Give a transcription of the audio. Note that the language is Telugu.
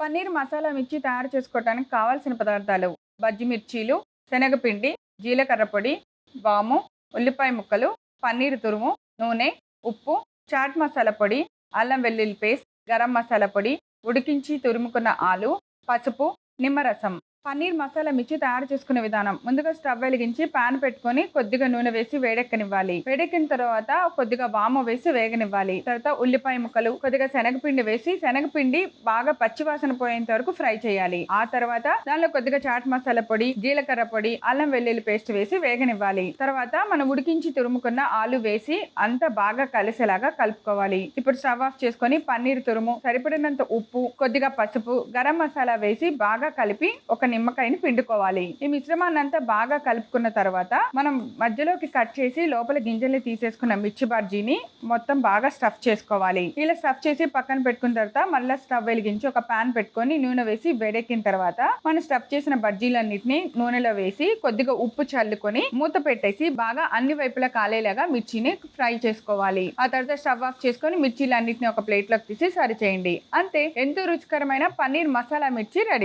పన్నీర్ మసాలా మిర్చి తయారు చేసుకోవడానికి కావాల్సిన పదార్థాలు: బజ్జి మిర్చీలు, శనగపిండి, జీలకర్ర పొడి, వాము, ఉల్లిపాయ ముక్కలు, పన్నీర్ తురుము, నూనె, ఉప్పు, చాట్ మసాలా పొడి, అల్లం వెల్లుల్లి పేస్ట్, గరం మసాలా పొడి, ఉడికించి తురుముకున్న ఆలు, పసుపు, నిమ్మరసం. పన్నీర్ మసాలా మిర్చి తయారు చేసుకునే విధానం: ముందుగా స్టవ్ వెలిగించి పాన్ పెట్టుకొని కొద్దిగా నూనె వేసి వేడెక్కనివ్వాలి. వేడెక్కిన తర్వాత కొద్దిగా వాము వేసి వేగనివ్వాలి. తర్వాత ఉల్లిపాయ ముక్కలు, కొద్దిగా శనగపిండి వేసి శనగపిండి బాగా పచ్చివాసన పోయేంత వరకు ఫ్రై చేయాలి. ఆ తర్వాత దానిలో కొద్దిగా చాట్ మసాలా పొడి, జీలకర్ర పొడి, అల్లం వెల్లుల్లి పేస్ట్ వేసి వేగనివ్వాలి. తర్వాత మనం ఉడికించి తురుముకున్న ఆలు వేసి అంతా బాగా కలిసేలాగా కలుపుకోవాలి. ఇప్పుడు స్టవ్ ఆఫ్ చేసుకొని పన్నీర్ తురుము, సరిపడినంత ఉప్పు, కొద్దిగా పసుపు, గరం మసాలా వేసి బాగా కలిపి ఒక నిమ్మకాయని పిండుకోవాలి. ఈ మిశ్రమాన్ని అంతా బాగా కలుపుకున్న తర్వాత మనం మధ్యలోకి కట్ చేసి లోపల గింజల్ని తీసేసుకున్న మిర్చి బజ్జీని మొత్తం బాగా స్టఫ్ చేసుకోవాలి. ఇలా స్టఫ్ చేసి పక్కన పెట్టుకున్న తర్వాత మళ్ళీ స్టవ్ వెలిగించి ఒక పాన్ పెట్టుకొని నూనె వేసి వేడెక్కిన తర్వాత మనం స్టఫ్ చేసిన బజ్జీలన్నిటిని నూనెలో వేసి కొద్దిగా ఉప్పు చల్లుకొని మూత పెట్టేసి బాగా అన్ని వైపులా కాలేలాగా మిర్చిని ఫ్రై చేసుకోవాలి. ఆ తర్వాత స్టవ్ ఆఫ్ చేసుకొని మిర్చీలన్నిటిని ఒక ప్లేట్లోకి తీసి సర్వ్ చేయండి. అంతే, ఎంతో రుచికరమైన పన్నీర్ మసాలా మిర్చి రెడీ.